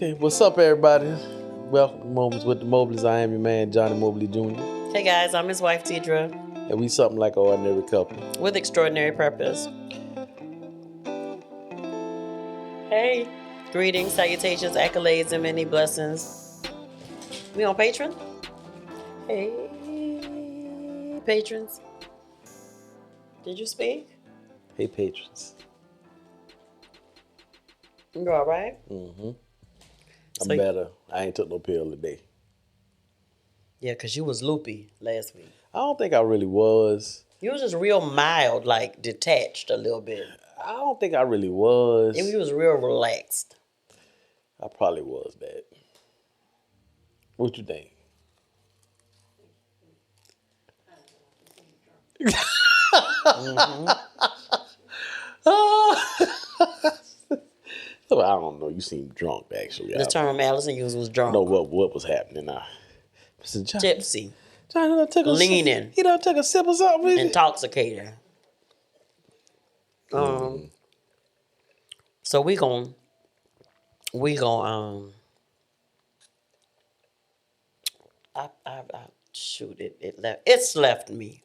Hey, what's up, everybody? Welcome to Moments with the Mobleys. I am your man, Johnnie Mobley Jr. Hey guys, I'm his wife, Deirdra. And we something like an ordinary couple. With extraordinary purpose. Hey, greetings, salutations, accolades, and many blessings. We on Patreon? Hey, patrons. Did you speak? Hey, patrons. You all right? Mm-hmm. I'm better. I ain't took no pill today. Yeah, because you was loopy last week. I don't think I really was. You was just real mild, like detached a little bit. I don't think I really was. And you was real relaxed. I probably was that. What you think? I don't know. You seem drunk, actually. The term Allison used was drunk. No, what was happening now? Tipsy. John done took leaning. He done took a sip of something. Intoxicated. So we gon' shoot it. It's left me.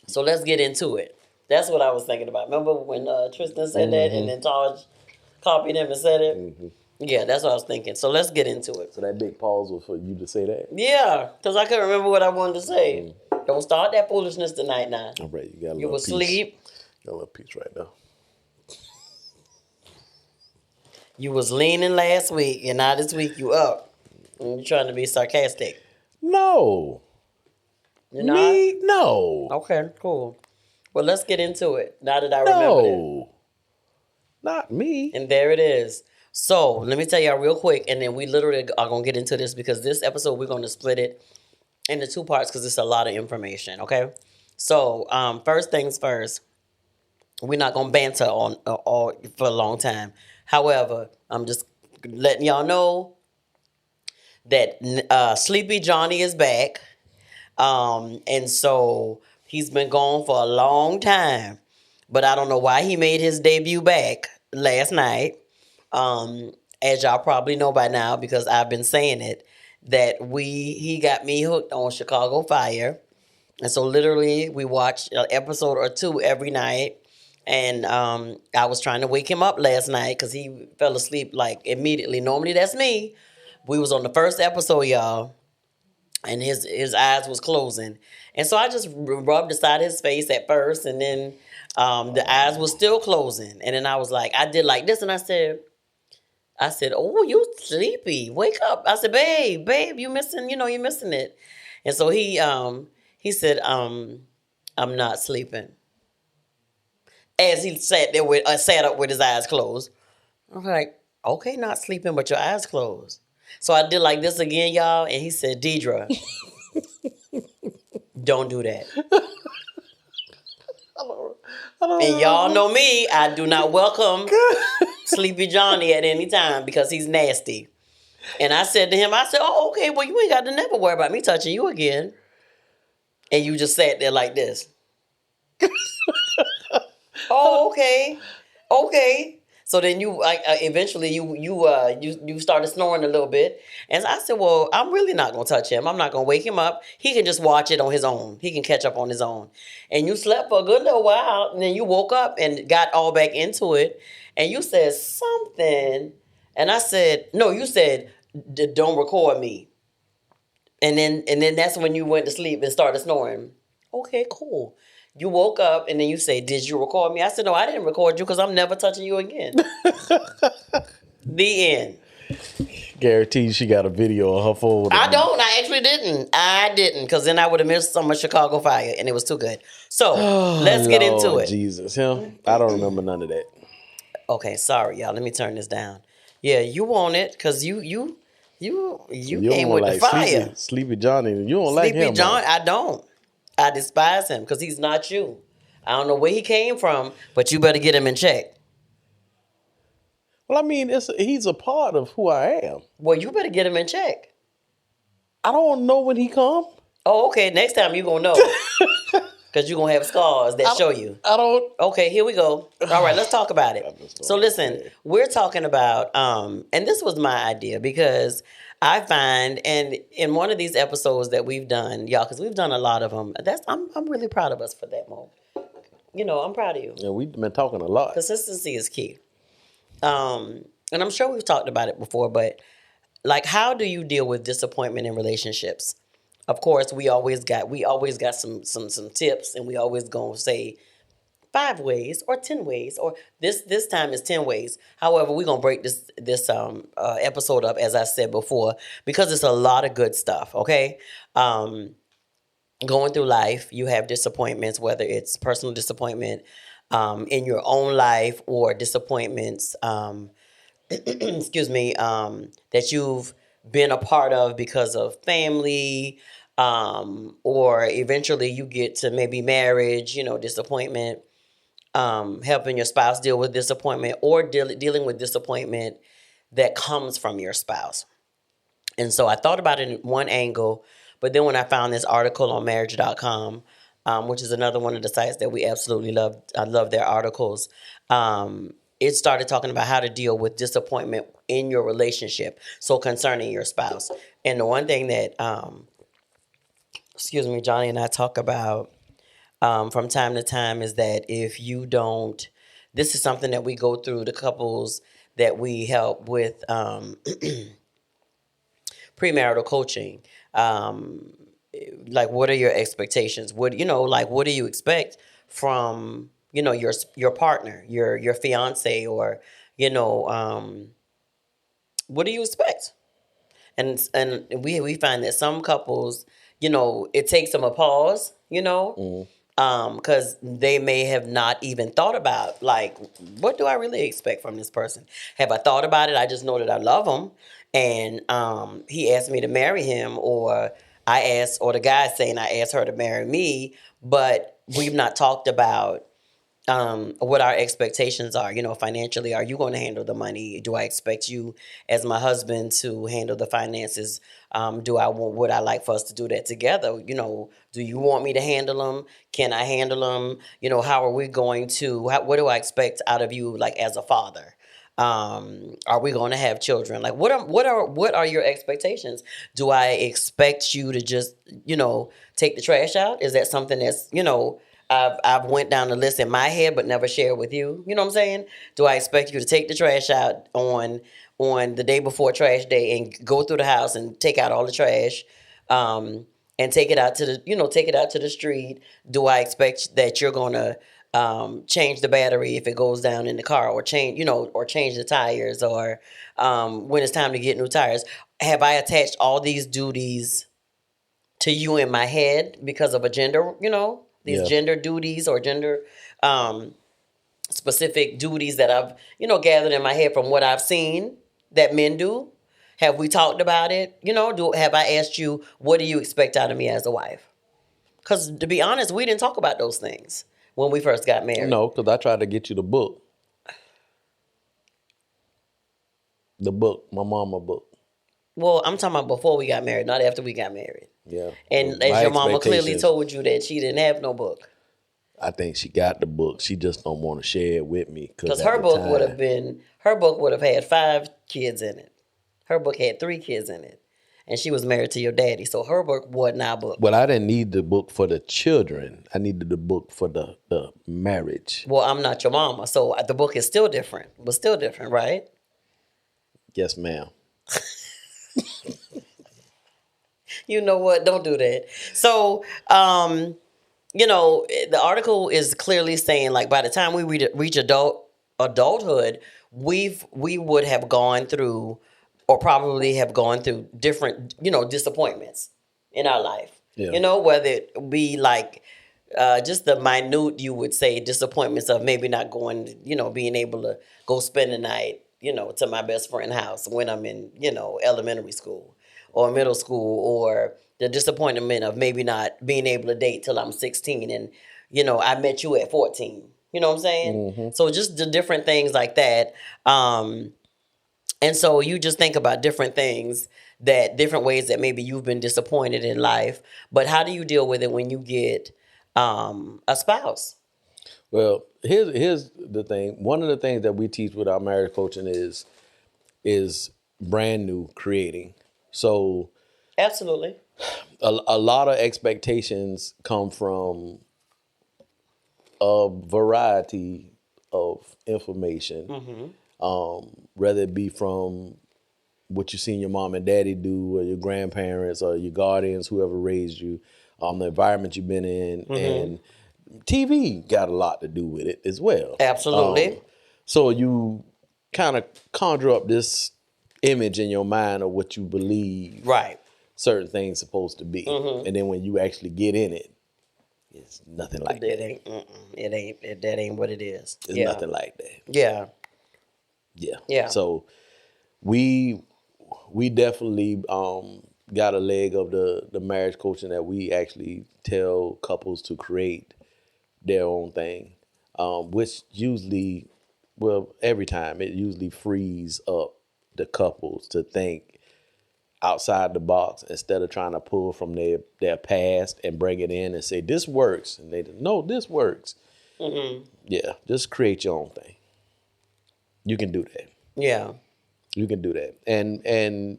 So let's get into it. That's what I was thinking about. Remember when Tristan said that and then Taj copied him and said it? Mm-hmm. Yeah, that's what I was thinking. So let's get into it. So that big pause was for you to say that? Yeah, because I couldn't remember what I wanted to say. Don't start that foolishness tonight now. All right, you got a little piece. You will sleep. Got a little piece right now. You was leaning last week, and now this week you up. And you're trying to be sarcastic. No. You're not? Me? No. Okay, cool. Well, let's get into it. Now that I remember it. Not me. And there it is. So, let me tell y'all real quick, and then we literally are going to get into this because this episode, we're going to split it into two parts because it's a lot of information, okay? So, first things first, we're not going to banter on for a long time. However, I'm just letting y'all know that Sleepy Johnnie is back. And so he's been gone for a long time, but I don't know why he made his debut back last night. As y'all probably know by now, because I've been saying it, that he got me hooked on Chicago Fire. And so literally we watched an episode or two every night. And I was trying to wake him up last night because he fell asleep like immediately. Normally that's me. We was on the first episode, y'all. And his eyes was closing. And so I just rubbed the side of his face at first. And then the eyes was still closing. And then I was like, I did like this. And I said, oh, you sleepy. Wake up. I said, babe, you missing, you're missing it. And so he said, I'm not sleeping. As he sat up with his eyes closed. I was like, okay, not sleeping, but your eyes closed. So I did like this again, y'all, and he said, Deirdra, don't do that. And y'all know me, I do not welcome Sleepy Johnnie at any time because he's nasty. And I said to him, oh, okay, well, you ain't got to never worry about me touching you again. And you just sat there like this. Oh, okay. So then you eventually you started snoring a little bit. And I said, well, I'm really not going to touch him. I'm not going to wake him up. He can just watch it on his own. He can catch up on his own. And you slept for a good little while. And then you woke up and got all back into it. And you said something. And I said, no, you said, don't record me. And then that's when you went to sleep and started snoring. Okay, cool. You woke up and then you say, did you record me? I said, no, I didn't record you because I'm never touching you again. The end. Guaranteed she got a video on her phone. I actually didn't. I didn't because then I would have missed some of Chicago Fire and it was too good. So let's get into it. Jesus, him? I don't remember none of that. Okay, sorry, y'all. Let me turn this down. Yeah, you want it because you came with like the fire. Sleepy Johnnie. You don't like him. Sleepy Johnnie, I don't. I despise him because he's not you. I don't know where he came from, but you better get him in check. Well, I mean, he's a part of who I am. Well, you better get him in check. I don't know when he come. Oh, okay. Next time you gonna know. Because you're going to have scars that show you. I don't. Okay, here we go. All right, let's talk about it. So listen, we're talking about, and this was my idea because I find, and in one of these episodes that we've done, y'all, because we've done a lot of them. I'm really proud of us for that, Mo. I'm proud of you. Yeah, we've been talking a lot. Consistency is key. And I'm sure we've talked about it before, but like, how do you deal with disappointment in relationships? Of course, we always got some tips, and we always gonna say 5 ways or 10 ways, or this time is 10 ways. However, we're gonna break this episode up, as I said before, because it's a lot of good stuff. Okay, going through life, you have disappointments, whether it's personal disappointment in your own life or disappointments. Excuse me, that you've been a part of because of family, or eventually you get to maybe marriage, disappointment, helping your spouse deal with disappointment, or dealing with disappointment that comes from your spouse. And so I thought about it in one angle, but then when I found this article on marriage.com, which is another one of the sites that we absolutely love, I love their articles. It started talking about how to deal with disappointment in your relationship, so concerning your spouse. And the one thing that, Johnny and I talk about from time to time is that if you don't, this is something that we go through, the couples that we help with premarital coaching. Like, what are your expectations? What do you expect from your partner, your fiance, or what do you expect? And we find that some couples, it takes them a pause, because they may have not even thought about, like, what do I really expect from this person? Have I thought about it? I just know that I love him, and he asked me to marry him, or the guy's saying I asked her to marry me, but we've not talked about what our expectations are, financially. Are you going to handle the money? Do I expect you as my husband to handle the finances? Would I like for us to do that together? Do you want me to handle them? Can I handle them? How are we going to, what do I expect out of you, like, as a father? Are we going to have children? Like, what are your expectations? Do I expect you to just, take the trash out? Is that something that's, I've went down the list in my head but never shared with you? You know what I'm saying? Do I expect you to take the trash out on the day before trash day and go through the house and take out all the trash, and take it out to the street? Do I expect that you're gonna change the battery if it goes down in the car, or change the tires, or when it's time to get new tires? Have I attached all these duties to you in my head because of a gender, these gender duties, or gender specific duties that I've, gathered in my head from what I've seen that men do? Have we talked about it? Have I asked you, what do you expect out of me as a wife? Because to be honest, we didn't talk about those things when we first got married. No, because I tried to get you the book. The book, my mama book. Well, I'm talking about before we got married, not after we got married. Yeah. And as your mama clearly told you that she didn't have no book. I think she got the book. She just don't want to share it with me. Because her book would have had 5 kids in it. Her book had 3 kids in it. And she was married to your daddy. So her book wasn't our book. Well, I didn't need the book for the children. I needed the book for the marriage. Well, I'm not your mama. So the book is still different. But still different, right? Yes, ma'am. You know what? Don't do that. So, the article is clearly saying, like, by the time we reach adulthood, we would have gone through, or probably have gone through, different, disappointments in our life. Yeah. Whether it be like just the minute, you would say, disappointments of maybe not going, being able to go spend the night, to my best friend's house when I'm in, elementary school or middle school, or the disappointment of maybe not being able to date till I'm 16 and, I met you at 14. You know what I'm saying? Mm-hmm. So just the different things like that. And so you just think about different things, different ways that maybe you've been disappointed in life. But how do you deal with it when you get a spouse. Well, here's the thing. One of the things that we teach with our marriage coaching is brand new creating. So Absolutely. a lot of expectations come from a variety of information, whether it be from what you seen your mom and daddy do, or your grandparents, or your guardians, whoever raised you, the environment you've been in, and TV got a lot to do with it as well. Absolutely. So you kind of conjure up this image in your mind of what you believe Right. certain things supposed to be, and then when you actually get in it, it's nothing like It that. ain't. That ain't what it is. It's nothing like that. Yeah. Yeah. Yeah. So we definitely got a leg of the marriage coaching that we actually tell couples to create their own thing, which usually, well, every time it usually frees up the couples to think outside the box instead of trying to pull from their past and bring it in and say this works, and they no, this works. Yeah, just create your own thing. You can do that. Yeah. You can do that. And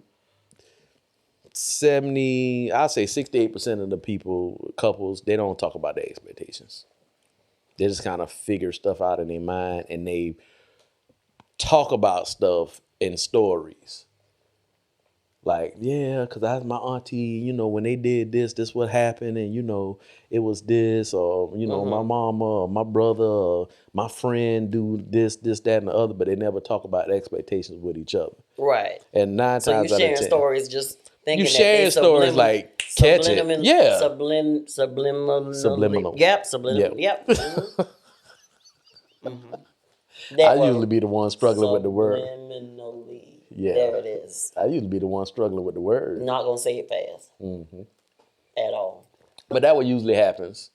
68% of the couples, they don't talk about their expectations. They just kind of figure stuff out in their mind, and they talk about stuff in stories. Like, yeah, because I had my auntie, when they did this what happened, and, it was this, or, my mama or my brother or my friend do this, that, and the other, but they never talk about expectations with each other. Right. And nine So you times out of sharing 10, stories just thinking you that sharing they stories like, catch it. Yeah. Subliminal. Yep. Subliminal. Yep. Yep. I That word. usually be the one struggling with the word. Subliminally. Yeah. There it is. I usually be the one struggling with the word. Not gonna say it fast. At all. But that what usually happens.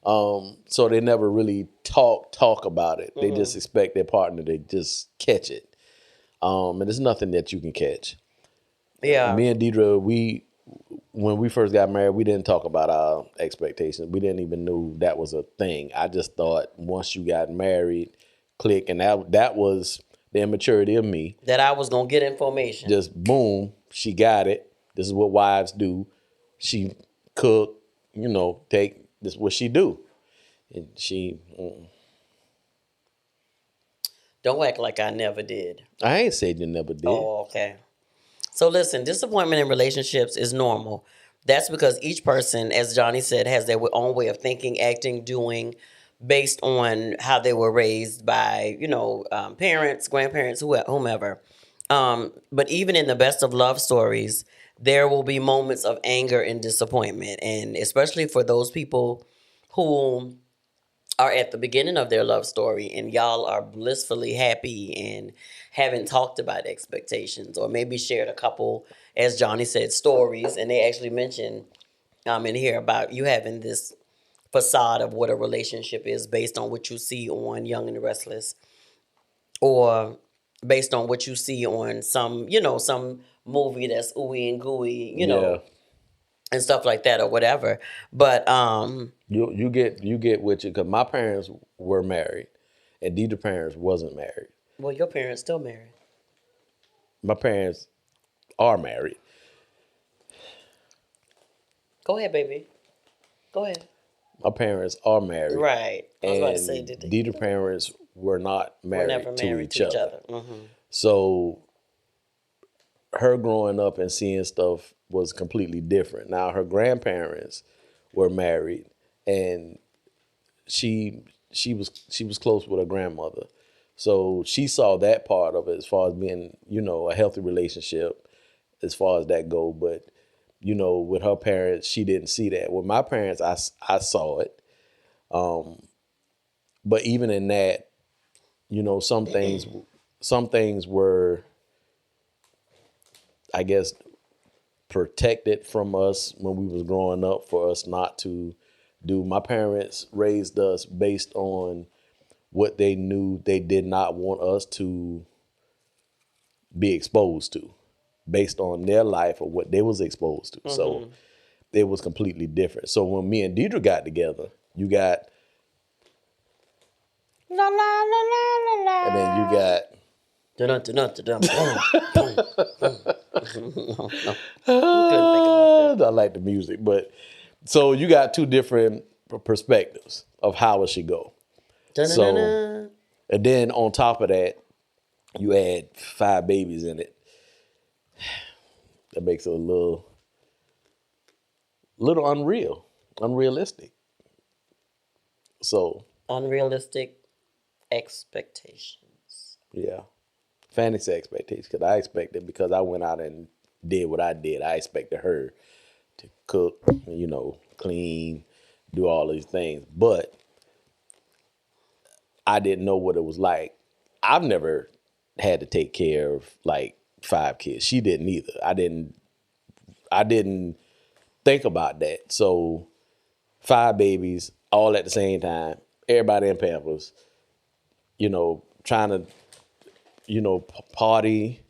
So they never really talk about it. They just expect their partner to just catch it. And there's nothing that you can catch. Yeah. Me and Deirdra, when we first got married, we didn't talk about our expectations. We didn't even know that was a thing. I just thought once you got married, click, and that was the immaturity of me. That I was gonna get information. Just boom, she got it. This is what wives do. She cook, take this is what she do. And she Don't act like I never did. I ain't said you never did. Oh, okay. So listen, disappointment in relationships is normal. That's because each person, as Johnny said, has their own way of thinking, acting, doing, based on how they were raised by, parents, grandparents, whomever. But even in the best of love stories, there will be moments of anger and disappointment. And especially for those people who are at the beginning of their love story and y'all are blissfully happy and haven't talked about expectations, or maybe shared a couple, as Johnny said, stories, and they actually mentioned in here about you having this facade of what a relationship is based on what you see on Young and the Restless, or based on what you see on some movie that's ooey and gooey, Yeah. and stuff like that or whatever. But You get with you, because my parents were married and Deidra's parents wasn't married. well, your parents still married. My parents are married. Go ahead, baby. Go ahead. My parents are married. Right. I was about to And say, did they? Deidra's parents were not We're married, never married to each other. So her growing up and seeing stuff was completely different. Now her grandparents were married, and she was close with her grandmother. So she saw that part of it as far as being, a healthy relationship as far as that go. But, with her parents, she didn't see that. With my parents, I saw it. But even in that, some things were, I guess, protected from us when we was growing up for us not to do. My parents raised us based on what they knew they did not want us to be exposed to, based on their life or what they was exposed to. So it was completely different. So when me and Deirdra got together, You got, La la la la la la. and then you got. Dun, dun, dun, dun, dun, boom, boom, boom. Couldn't think of I like the music, but so you got two different perspectives of how it should go. nothing. So, Dun-dun-dun-dun. and then on top of that, you add 5 babies in it. That makes it a little unrealistic. So, Unrealistic expectations. yeah, fantasy expectations. Because I expected, because I went out and did what I did, I expected her to cook, clean, do all these things. But I didn't know what it was like. I've never had to take care of like 5 kids. She didn't either. I didn't think about that. So 5 babies all at the same time, everybody in Pampers, trying to, party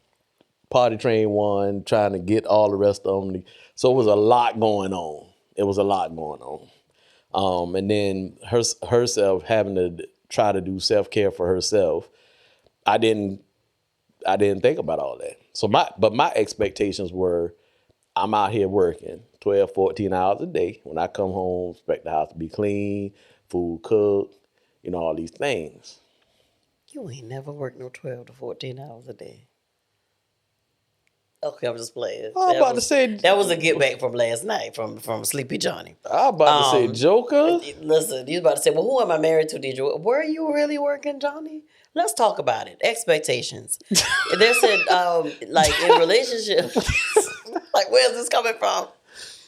train one, trying to get all the rest of them. So it was a lot going on. And then herself having to try to do self-care for herself. I didn't think about all that. So my expectations were, I'm out here working 12, 14 hours a day. When I come home, expect the house to be clean, food cooked, all these things. You ain't never worked no 12 to 14 hours a day. Okay, I'm just playing. I'm about to say that was a get back from last night from Sleepy Johnny. I'm about to say Joker. Listen, you was about to say, well, who am I married to, Deirdra? Were you really working, Johnny? Let's talk about it. Expectations. They said, like in relationships, like where's this coming from?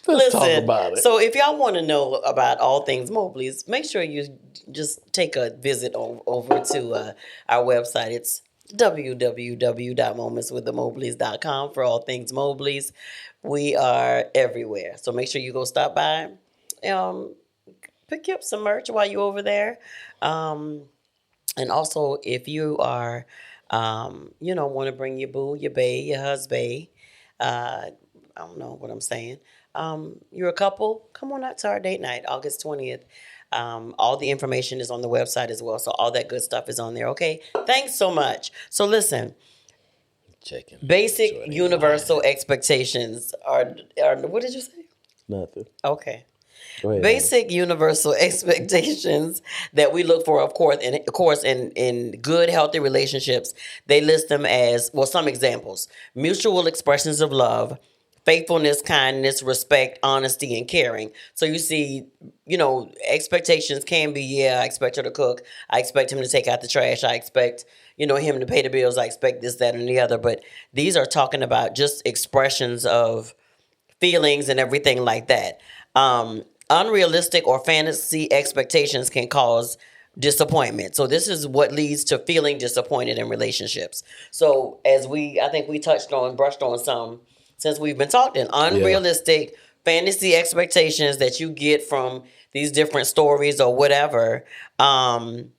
Let's talk about it. So if y'all want to know about all things Mobleys, make sure you just take a visit over to our website. It's www.momentswiththemobleys.com for all things Mobleys. We are everywhere. So make sure you go stop by. Pick up some merch while you're over there. And also, if you are, want to bring your boo, your bae, your husband, I don't know what I'm saying. You're a couple, come on out to our date night, August 20th. All the information is on the website as well. So all that good stuff is on there. Okay. Thanks so much. So listen, basic universal expectations are, what did you say? Nothing. Okay. Go ahead, Basic universal expectations that we look for, of course, in good, healthy relationships. They list them as, well, some examples: mutual expressions of love, faithfulness, kindness, respect, honesty, and caring. So you see, expectations can be, I expect her to cook. I expect him to take out the trash. I expect, him to pay the bills. I expect this, that, and the other. But these are talking about just expressions of feelings and everything like that. Unrealistic or fantasy expectations can cause disappointment. So this is what leads to feeling disappointed in relationships. So as I think we brushed on some since we've been talking, unrealistic fantasy expectations that you get from these different stories or whatever. And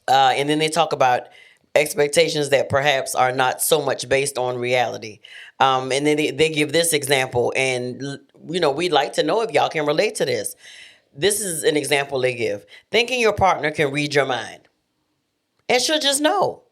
then they talk about expectations that perhaps are not so much based on reality. And then they give this example, and we'd like to know if y'all can relate to this. This is an example they give. Thinking your partner can read your mind and should just know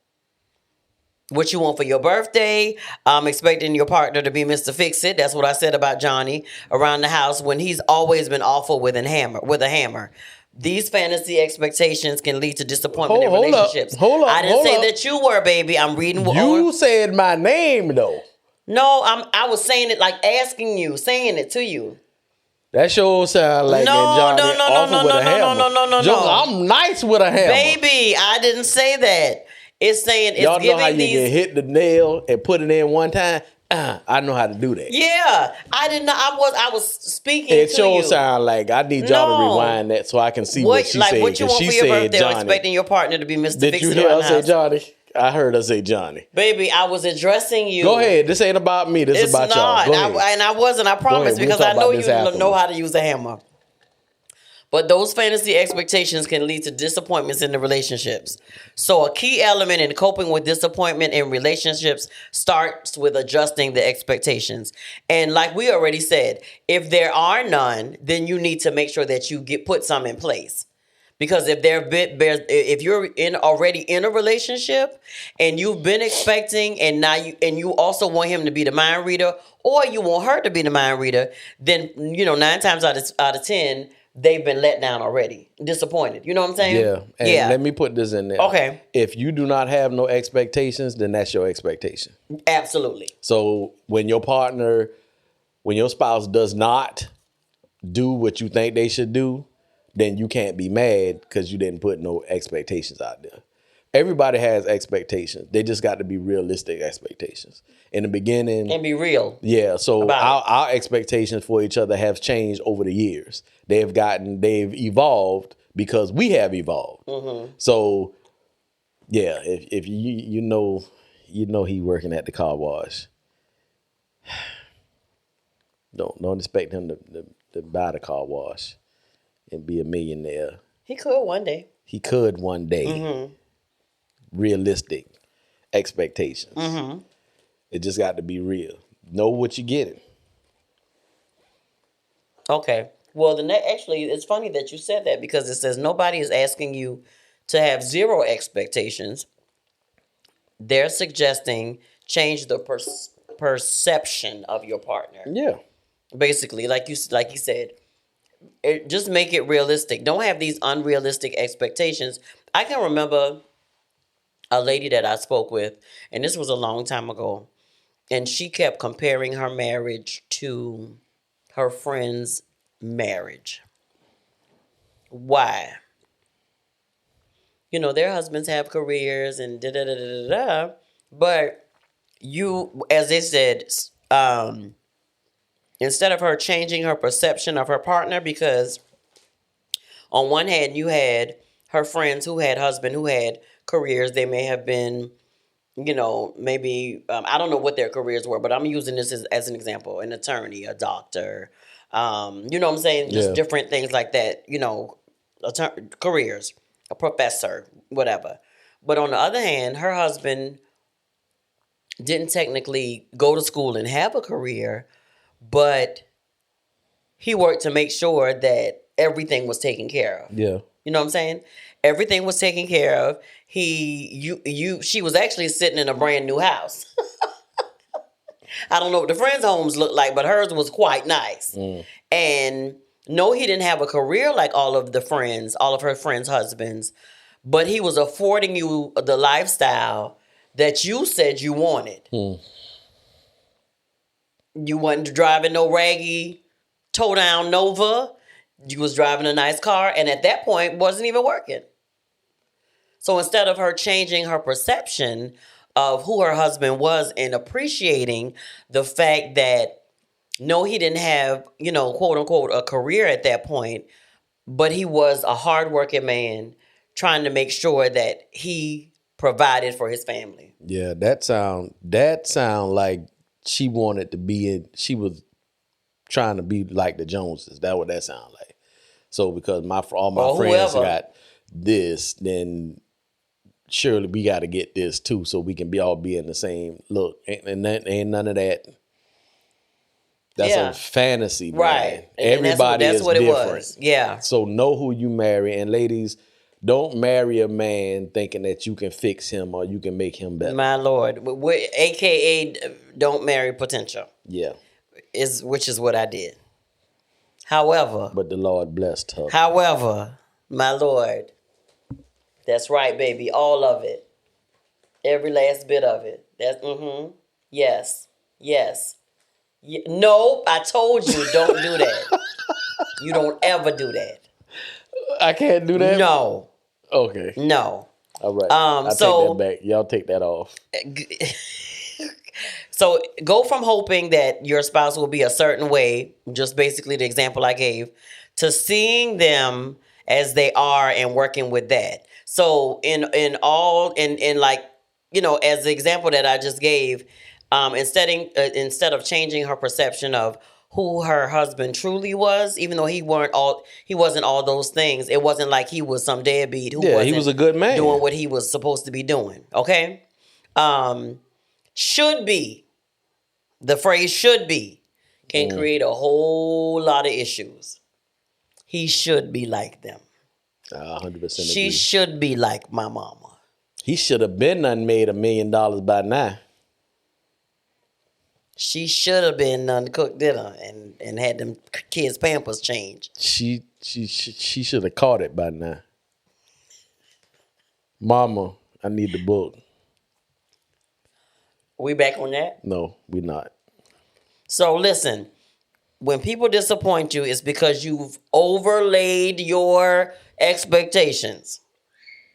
what you want for your birthday. Expecting your partner to be Mr. Fix-It. That's what I said about Johnny around the house when he's always been awful with a hammer. These fantasy expectations can lead to disappointment in relationships. I didn't say that you were, baby. I'm reading what you said my name though. No, I was saying it like asking you, saying it to you. That sure sound like Johnny awful with a hammer. No. I'm nice with a hammer. Baby, I didn't say that. It's saying it's y'all giving know how you these. can hit the nail and put it in one time. I know how to do that. Yeah, I didn't know. I was speaking. It to sure you. sound like I need y'all to rewind that so I can see what she said. What you want she for your said birthday? Johnny. Or expecting your partner to be Mr. Did Fix-It you hear around her the say house? Johnny? I heard her say Johnny. Baby, I was addressing you. Go ahead. This ain't about me. This is about y'all. Go ahead. I wasn't. I promise, because I know you know how to use a hammer. But those fantasy expectations can lead to disappointments in the relationships. So a key element in coping with disappointment in relationships starts with adjusting the expectations. And like we already said, if there are none, then you need to make sure that you put some in place. Because if you're already in a relationship and you've been expecting, and now you also want him to be the mind reader, or you want her to be the mind reader, then 9 times out of 10 they've been let down already, disappointed. You know what I'm saying? Yeah. And let me put this in there. Okay. If you do not have no expectations, then that's your expectation. Absolutely. So when your spouse does not do what you think they should do, then you can't be mad because you didn't put no expectations out there. Everybody has expectations. They just got to be realistic expectations. In the beginning. And be real. Yeah. So our expectations for each other have changed over the years. They've evolved because we have evolved. Mm-hmm. So yeah, if you know he working at the car wash, don't expect him to buy the car wash and be a millionaire. He could one day. Mm-hmm. Realistic expectations. Mm-hmm. It just got to be real. Know what you're getting. Okay. Well, actually, it's funny that you said that, because it says nobody is asking you to have zero expectations. They're suggesting change the perception of your partner. Yeah. Basically, like you said, just make it realistic. Don't have these unrealistic expectations. I can remember a lady that I spoke with, and this was a long time ago, and she kept comparing her marriage to her friend's marriage. Why? Their husbands have careers and da-da-da-da-da-da, but as they said, instead of her changing her perception of her partner, because on one hand, you had her friends who had husbands who had careers. They may have been, maybe, I don't know what their careers were, but I'm using this as an example: an attorney, a doctor, you know what I'm saying? Just different things like that, careers, a professor, whatever. But on the other hand, her husband didn't technically go to school and have a career, but he worked to make sure that everything was taken care of. Yeah. You know what I'm saying? Everything was taken care of. She was actually sitting in a brand new house. I don't know what the friends' homes looked like, but hers was quite nice. Mm. And no, he didn't have a career like all of her friends' husbands, but he was affording you the lifestyle that you said you wanted. Mm. You wasn't driving no raggy toe down Nova. You was driving a nice car, and at that point wasn't even working. So instead of her changing her perception of who her husband was and appreciating the fact that no, he didn't have, quote unquote, a career at that point, but he was a hardworking man trying to make sure that he provided for his family. Yeah, that sound like she wanted to be she was trying to be like the Joneses. That's what that sound like. So because all my friends got this, then surely we got to get this too, so we can all be in the same look. And that ain't none of that. That's a fantasy, man. Right? Everybody that's what different. It was. Yeah. So know who you marry, and ladies, don't marry a man thinking that you can fix him or you can make him better. My Lord, AKA don't marry potential. Yeah. Which is what I did. However. But the Lord blessed her. However, my Lord, that's right, baby. All of it. Every last bit of it. Yes. No, I told you, don't do that. You don't ever do that. I can't do that? No. Okay. No. All right. I take that back. Y'all take that off. So go from hoping that your spouse will be a certain way, just basically the example I gave, to seeing them as they are and working with that. So in like, as the example that I just gave, instead of changing her perception of who her husband truly was, even though he wasn't all those things. It wasn't like he was some deadbeat who Yeah, he wasn't was a good man. doing what he was supposed to be doing. Okay? Should be. The phrase should be can create a whole lot of issues. He should be like them. 100% She agree. should be like my mama. He should have been done made $1 million by now. She should have been done cooked dinner and had them kids' pampers changed. She should have caught it by now. Mama, I need the book. We back on that? No, we not. So listen, when people disappoint you, it's because you've overlaid your expectations,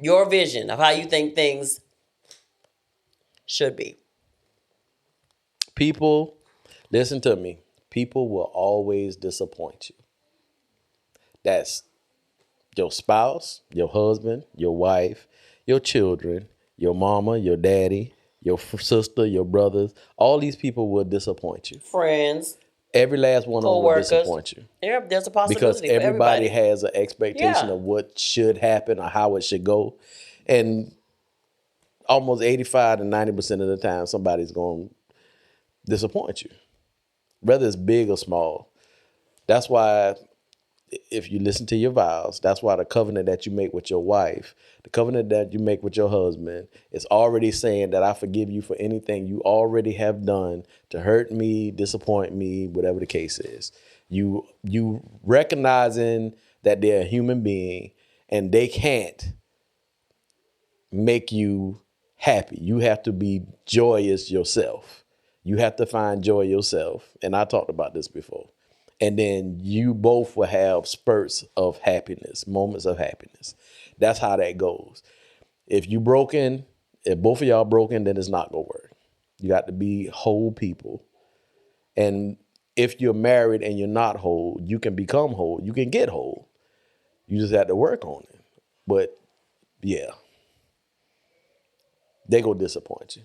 your vision of how you think things should be. People, listen to me. People will always disappoint you. That's your spouse, your husband, your wife, your children, your mama, your daddy, your sister, your brothers. All these people will disappoint you. Friends, Every last one of them will co-workers. disappoint you. There's a possibility Because for everybody everybody. has an expectation Yeah. of what should happen or how it should go. And almost 85 to 90% of the time, somebody's going to disappoint you, whether it's big or small. That's why if you listen to your vows, that's why the covenant that you make with your wife, the covenant that you make with your husband, is already saying that I forgive you for anything you already have done to hurt me, disappoint me, whatever the case is. You recognizing that they're a human being and they can't make you happy. You have to be joyous yourself. You have to find joy yourself. And I talked about this before. And then you both will have spurts of happiness, moments of happiness. That's how that goes. If you broken, if both of y'all broken, then it's not gonna work. You got to be whole people. And if you're married and you're not whole, you can become whole. You can get whole. You just have to work on it. But yeah, they gonna disappoint you.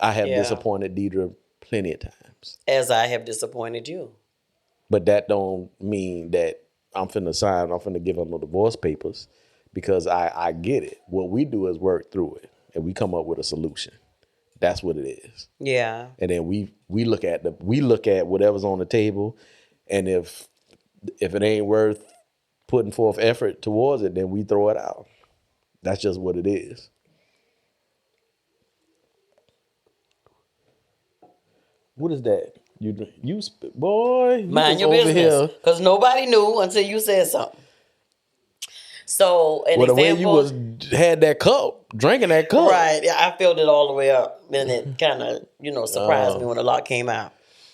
I have disappointed Deirdra plenty of times. As I have disappointed you. But that don't mean that I'm finna give them no divorce papers, because I get it. What we do is work through it and we come up with a solution. That's what it is. Yeah. And then we look at whatever's on the table, and if it ain't worth putting forth effort towards it, then we throw it out. That's just what it is. What is that? Boy, Mind your over business. here. Because nobody knew until you said something. So, The way you had that cup, drinking that cup. Right. Yeah, I filled it all the way up. And it kind of, surprised me when the lot came out.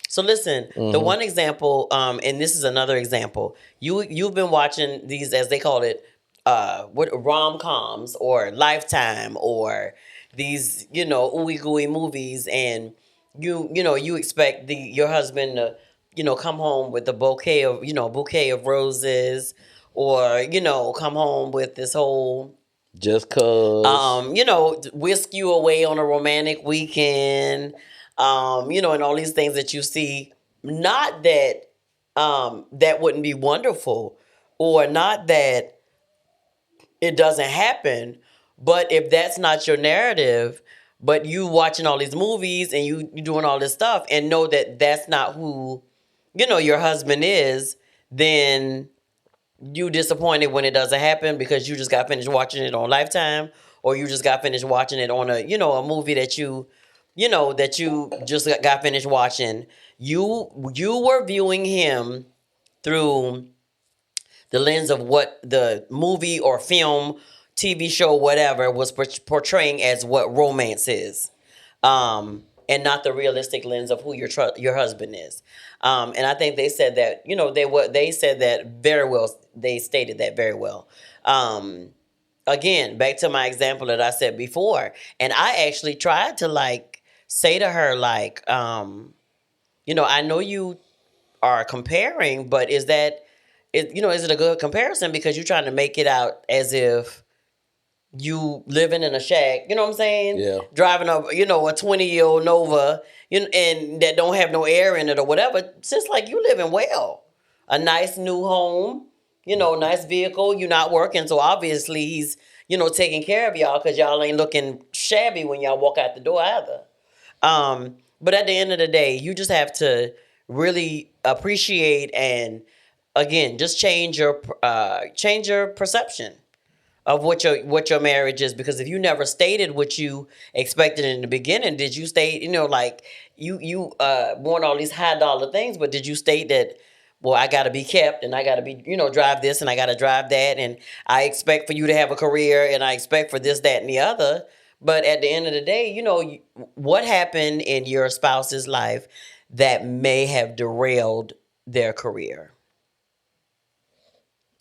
So listen, the one example, and this is another example. You've been watching these, as they call it, rom-coms or Lifetime or these, ooey gooey movies, and you expect your husband to, come home with a bouquet of roses, or, come home with this whole just cause, whisk you away on a romantic weekend, and all these things that you see. Not that that wouldn't be wonderful, or not that it doesn't happen, but if that's not your narrative, but you watching all these movies and you doing all this stuff and know that that's not who, your husband is, then you disappointed when it doesn't happen because you just got finished watching it on Lifetime, or you just got finished watching it on a movie that you just got finished watching. You were viewing him through the lens of what the movie or film, TV show, whatever, was portraying as what romance is, and not the realistic lens of who your husband is. And I think they said that, they said that very well. They stated that very well. Again, back to my example that I said before, and I actually tried to say to her I know you are comparing, but is it a good comparison, because you're trying to make it out as if you living in a shack, you know what I'm saying? Yeah. Driving a 20-year-old Nova, and that don't have no air in it or whatever. It's just like you living well. A nice new home, nice vehicle. You're not working, so obviously he's, taking care of y'all because y'all ain't looking shabby when y'all walk out the door either. But at the end of the day, you just have to really appreciate and again, just change your perception of what your marriage is, because if you never stated what you expected in the beginning, did you state, like you want all these high dollar things, but did you state that, well, I got to be kept and I got to be, drive this and I got to drive that, and I expect for you to have a career and I expect for this, that, and the other. But at the end of the day, what happened in your spouse's life that may have derailed their career?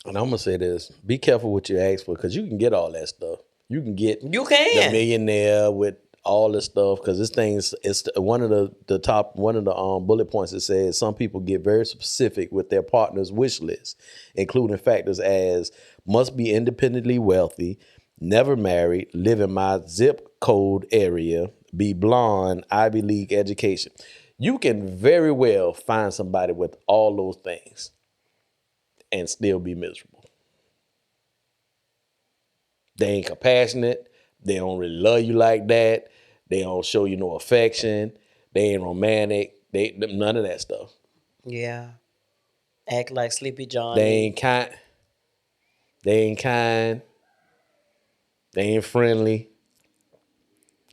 And I'm gonna say this: be careful what you ask for, because you can get all that stuff. You can get You can. the millionaire with all this stuff, because this thing's it's one of the top bullet points. It says some people get very specific with their partner's wish list, including factors as must be independently wealthy, never married, live in my zip code area, be blonde, Ivy League education. You can very well find somebody with all those things and still be miserable. They ain't compassionate. They don't really love you like that. They don't show you no affection. They ain't romantic. None of that stuff. Yeah. Act like Sleepy Johnny. They ain't kind. They ain't kind. They ain't friendly.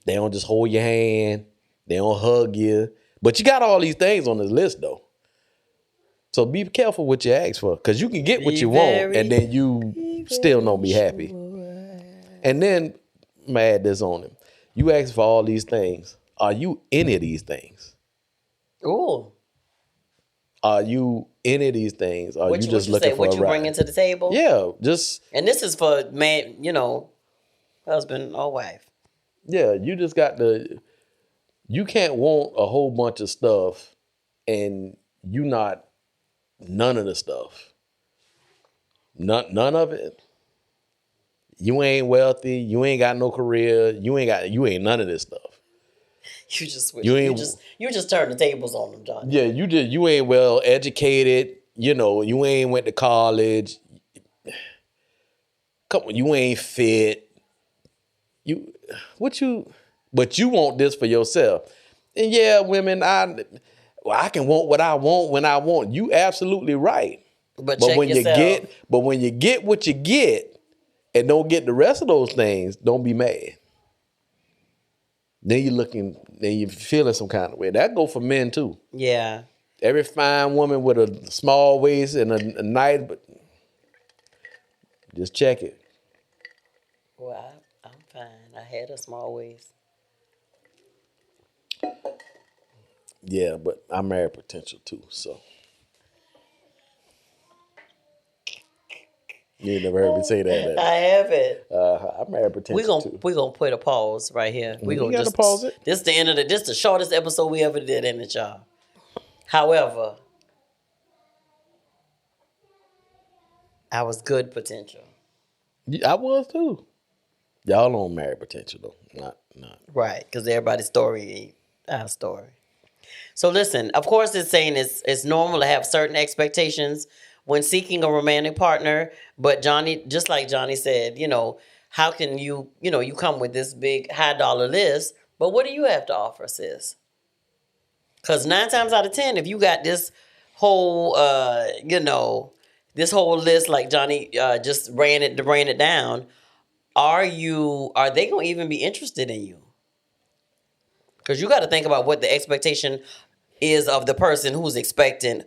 They don't just hold your hand. They don't hug you. But you got all these things on this list, though. So be careful what you ask for, because you can get what you want and then you still don't be happy. And then, I'm gonna add this on him. You ask for all these things. Are you any of these things? Ooh. Are you any of these things? Are What you you just looking for what a you ride? bringing to the table? Yeah, just And this is for man, husband or wife. yeah. You just got to. You can't want a whole bunch of stuff and you not none of the stuff. None of it. You ain't wealthy. You ain't got no career. You ain't none of this stuff. You just switch. You You ain't- just turn the tables on them, Johnny. Yeah, you ain't well educated. You ain't went to college. Come on, you ain't fit. But you want this for yourself. And yeah, women, I can want what I want when I want. You absolutely right. But check when yourself. when you get what you get and don't get the rest of those things, don't be mad. Then you're feeling some kind of way. That go for men too. Yeah. Every fine woman with a small waist and a nice, but just check it. Well, I'm fine. I had a small waist. Yeah, but I married potential too, so. You ain't never heard me say that. I haven't. I married potential too. We're gonna put a pause right here. We gotta pause it. This is the shortest episode we ever did, ain't it, y'all? However, I was good potential. I was too. Y'all don't marry potential though. Not. Right, because everybody's story ain't our story. So listen, of course it's saying it's normal to have certain expectations when seeking a romantic partner, but Johnny, just like Johnny said, how can you come with this big high dollar list, but what do you have to offer, sis? Because 9 times out of 10, if you got this whole, this whole list, like Johnny just ran it down, are they going to even be interested in you? Because you got to think about what the expectation is of the person who's expecting,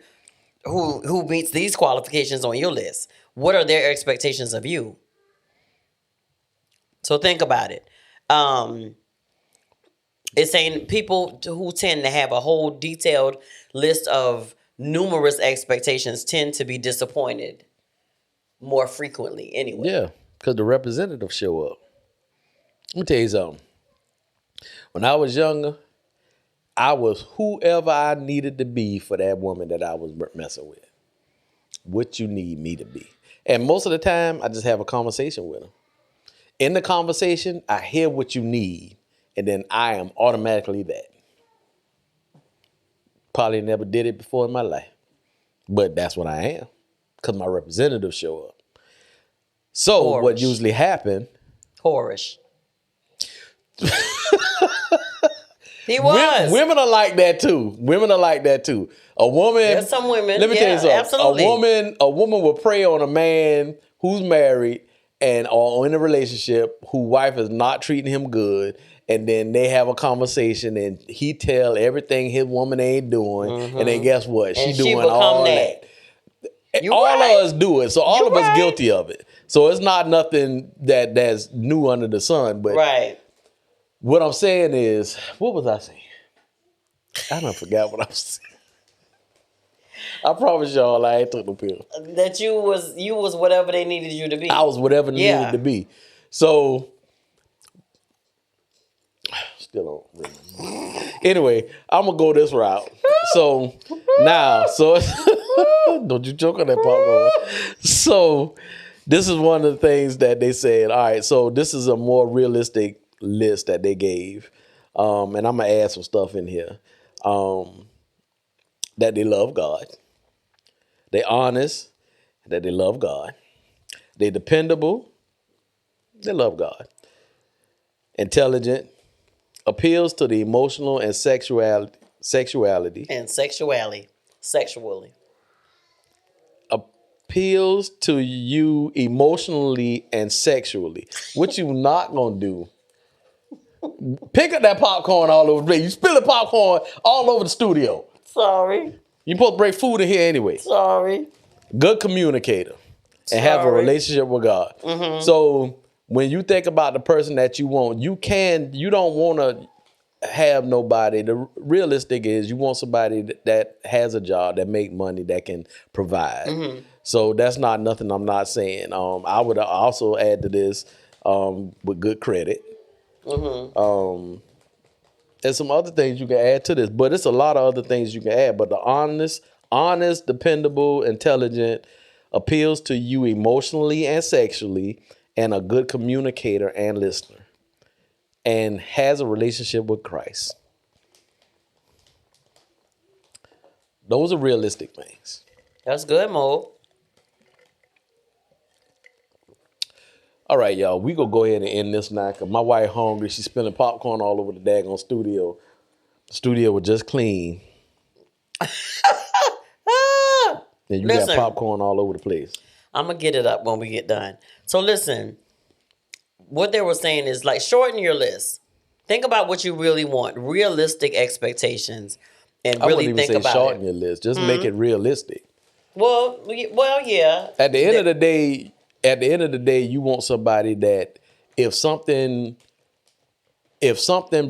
who meets these qualifications on your list. What are their expectations of you? So think about it. It's saying people who tend to have a whole detailed list of numerous expectations tend to be disappointed more frequently anyway. Yeah, because the representatives show up. Let me tell you something. When I was younger, I was whoever I needed to be for that woman that I was messing with. What you need me to be. And most of the time, I just have a conversation with them. In the conversation, I hear what you need, and then I am automatically that. Probably never did it before in my life, but that's what I am because my representatives show up. So what Whorish. usually happens? Whorish. He was. Women are like that too. Women are like that too. A woman. There's some women. Let me tell you something. Absolutely. A woman will prey on a man who's married and or in a relationship whose wife is not treating him good, and then they have a conversation and he tell everything his woman ain't doing, and then guess what? She doing all that. All of us do it, so all of us guilty of it. So it's not nothing that's new under the sun. But what I'm saying is, what was I saying? I done forgot what I was saying. I promise y'all I ain't took no pill. That you was whatever they needed you to be. I was whatever they needed to be. So still don't remember. Anyway, I'm gonna go this route. So now, don't you choke on that popcorn. So this is one of the things that they said. All right, so this is a more realistic list that they gave, and I'm gonna add some stuff in here. That they love God, they honest, that they love God, they dependable, they love God, intelligent, appeals to the emotional and sexuality, appeals to you emotionally and sexually. What you not gonna do? Pick up that popcorn all over the place. You spill the popcorn all over the studio. Sorry. You supposed to bring food in here anyway. Sorry. Good communicator and have a relationship with God. Mm-hmm. So when you think about the person that you want, you don't want to have nobody. The realistic is you want somebody that has a job, that make money, that can provide. Mm-hmm. So that's not nothing I'm not saying. I would also add to this with good credit. Mm-hmm. And some other things you can add to this, but it's a lot of other things you can add. But the honest, dependable, intelligent, appeals to you emotionally and sexually, and a good communicator and listener, and has a relationship with Christ. Those are realistic things. That's good, Mo. All right, y'all. We gonna go ahead and end this now because my wife hungry. She's spilling popcorn all over the daggone studio. The studio was just clean. And you got popcorn all over the place. I'm gonna get it up when we get done. So listen, what they were saying is like shorten your list. Think about what you really want, realistic expectations, and really think about it. I wouldn't even say shorten your list. Just make it realistic. Well, yeah. At the end of the day, you want somebody that if something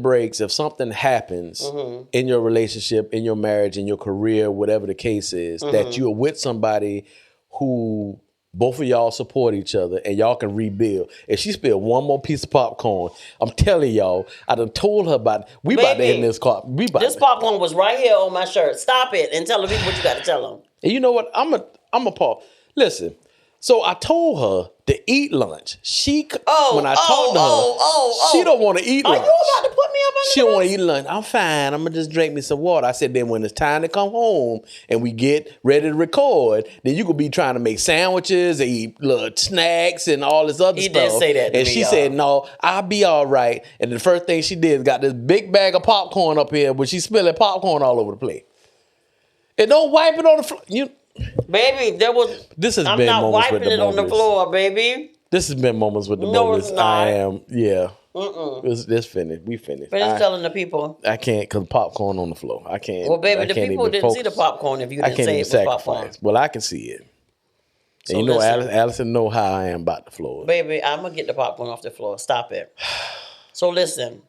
breaks, if something happens in your relationship, in your marriage, in your career, whatever the case is, that you're with somebody who both of y'all support each other and y'all can rebuild. If she spilled one more piece of popcorn, I'm telling y'all, I done told her about it. We about to end this car. This popcorn was right here on my shirt. Stop it and tell the people what you got to tell them. And you know what? I'm a Paul. Listen. So I told her to eat lunch. She don't want to eat lunch. Are you about to put me up on She don't want to eat lunch. I'm fine. I'm going to just drink me some water. I said, then when it's time to come home and we get ready to record, then you could be trying to make sandwiches and eat little snacks and all this other stuff. He did say that to me, she said, no, I'll be all right. And the first thing she did is got this big bag of popcorn up here, but she's spilling popcorn all over the place. And don't wipe it on the floor. Baby, I'm not wiping it on the floor, baby. This has been Moments with the Mobleys. It's not. I am, yeah. It's finished. We finished. Finish telling the people. I can't, because popcorn on the floor. I can't. Well, baby, the people didn't see the popcorn if you didn't say it was popcorn. Well, I can see it. So and you know, Allison know how I am about the floor. Baby, I'm going to get the popcorn off the floor. Stop it. So listen.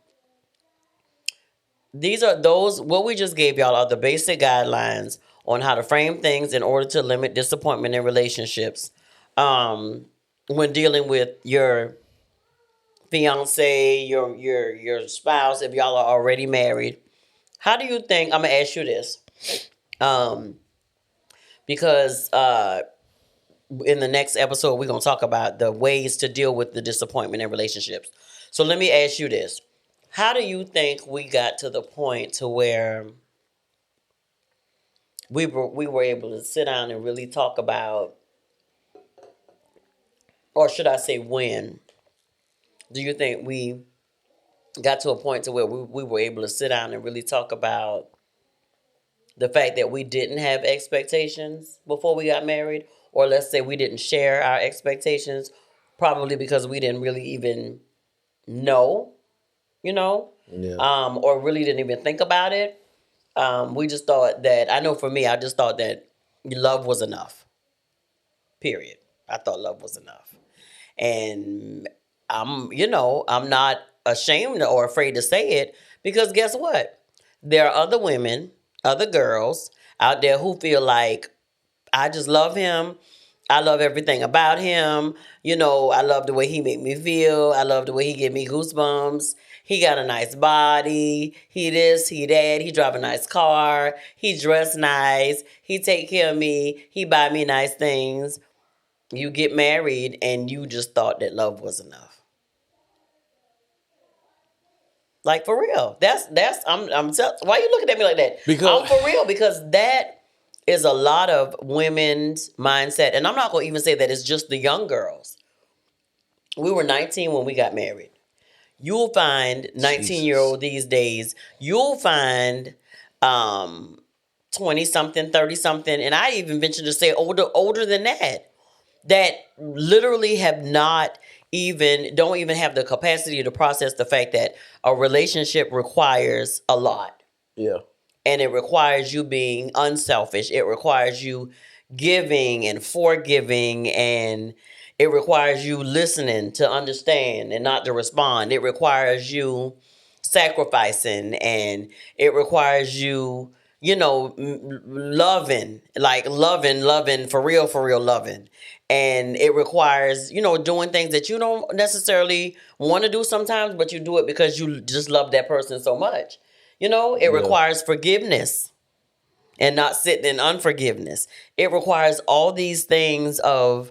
What we just gave y'all are the basic guidelines on how to frame things in order to limit disappointment in relationships when dealing with your fiance, your spouse, if y'all are already married. How do you think, I'm going to ask you this, because in the next episode, we're going to talk about the ways to deal with the disappointment in relationships. So let me ask you this. How do you think we got to the point to where we were able to sit down and really talk about, or should I say when, do you think we got to a point to where we were able to sit down and really talk about the fact that we didn't have expectations before we got married, or let's say we didn't share our expectations, probably because we didn't really even know, Yeah. or really didn't even think about it. We just thought that, I know for me, I just thought that love was enough. Period. I thought love was enough. And I'm not ashamed or afraid to say it, because guess what? There are other women, other girls out there who feel like, I just love him. I love everything about him. I love the way he make me feel. I love the way he give me goosebumps. He got a nice body. He this, he that. He drive a nice car. He dress nice. He take care of me. He buy me nice things. You get married and you just thought that love was enough. Like, for real. Why are you looking at me like that? Because I'm for real, because that is a lot of women's mindset. And I'm not going to even say that it's just the young girls. We were 19 when we got married. You'll find 19-year-old these days. You'll find 20-something, 30-something, and I even venture to say older than that literally don't even have the capacity to process the fact that a relationship requires a lot. Yeah. And it requires you being unselfish. It requires you giving and forgiving, and it requires you listening to understand and not to respond. It requires you sacrificing, and it requires you, loving, like loving, for real loving. And it requires, doing things that you don't necessarily want to do sometimes, but you do it because you just love that person so much. It requires forgiveness and not sitting in unforgiveness. It requires all these things of,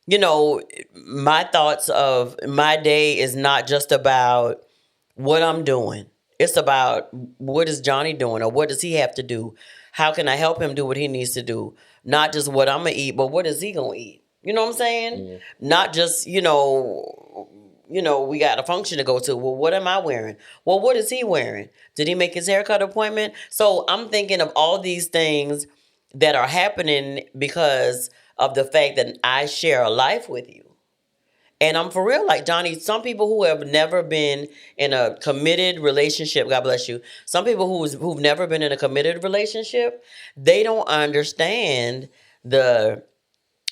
my thoughts of my day is not just about what I'm doing. It's about, what is Johnny doing, or what does he have to do? How can I help him do what he needs to do? Not just what I'm going to eat, but what is he going to eat? You know what I'm saying? Mm. Not just, we got a function to go to. Well, what am I wearing? Well, what is he wearing? Did he make his haircut appointment? So I'm thinking of all these things that are happening because of the fact that I share a life with you. And I'm for real, like Johnny, some people who have never been in a committed relationship, God bless you. Some people who've never been in a committed relationship, they don't understand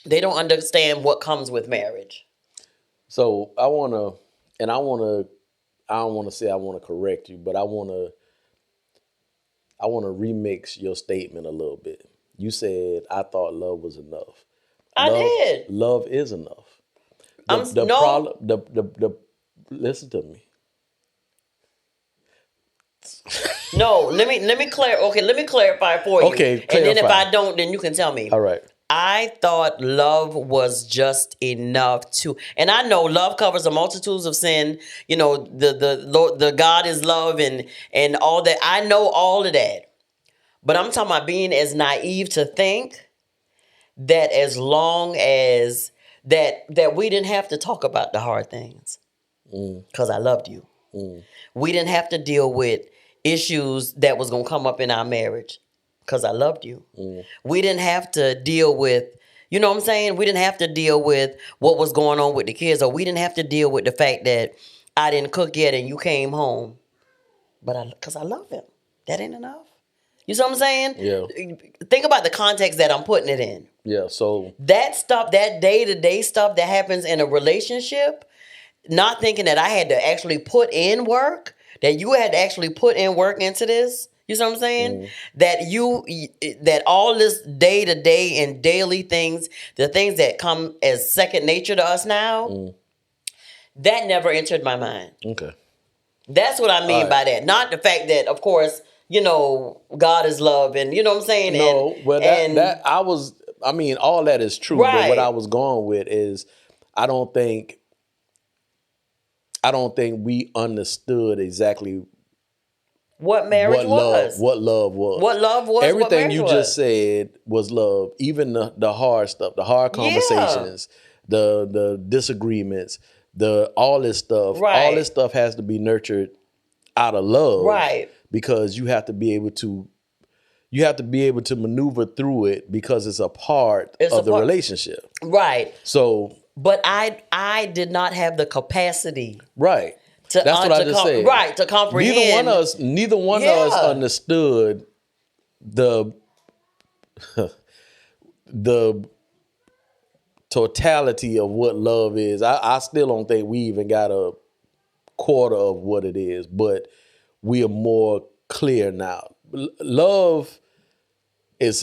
what comes with marriage. So I don't want to say I want to correct you, but I want to remix your statement a little bit. You said, I thought love was enough. I did. Love is enough. Listen to me. No, let me clarify for you. Okay, clarify. And then if I don't, then you can tell me. All right. I thought love was just enough to, and I know love covers a multitudes of sin. The God is love and all that. I know all of that, but I'm talking about being as naive to think that as long as that we didn't have to talk about the hard things, because I loved you. We didn't have to deal with issues that was gonna come up in our marriage, because I loved you. We didn't have to deal with, you know what I'm saying? We didn't have to deal with what was going on with the kids, or we didn't have to deal with the fact that I didn't cook yet and you came home. But because I love him. That ain't enough. You see what I'm saying? Yeah. Think about the context that I'm putting it in. Yeah, so that stuff, that day-to-day stuff that happens in a relationship, not thinking that I had to actually put in work, that you had to actually put in work into this. You see what I'm saying? That all this day-to-day and daily things, the things that come as second nature to us now, that never entered my mind. Okay. That's what I mean by that. Not the fact that, of course, God is love, and you know what I'm saying? No, I mean, all that is true. But what I Right. was going with is, I don't think we understood exactly What marriage was. what love was. What love was, what Everything marriage you just was. said was love. Even the hard stuff, the hard Yeah. conversations, the disagreements, the all this stuff. All this Right. stuff has to be nurtured out of love, Right. because you have to be able to maneuver through it, because it's a part It's a of the part. relationship. Right. So But I did not have the capacity right. to That's what I just said. right, to comprehend. Neither one of us Yeah. understood the the totality of what love is. I still don't think we even got a quarter of what it is, but we are more clear now. Love is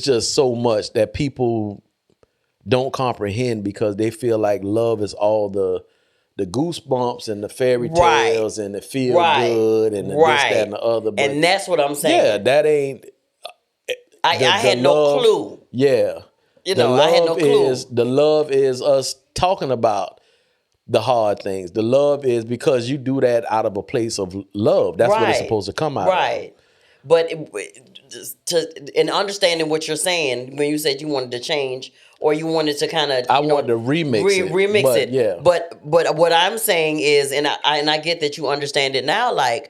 just so much that people don't comprehend, because they feel like love is all the goosebumps and the fairy Right. tales and the feel Right. good and the this, that, and the other. But And that's what I'm saying. yeah, that ain't I the had no love. clue. Yeah, You know, I had no clue. the love is us talking about the hard things. The love is because you do that out of a place of love. That's what it's Right. supposed to come out of. Right. But in understanding what you're saying, when you said you wanted to change or you wanted to kind of, I wanted to remix it, remix but it. yeah. But what I'm saying is, and I get that you understand it now. Like,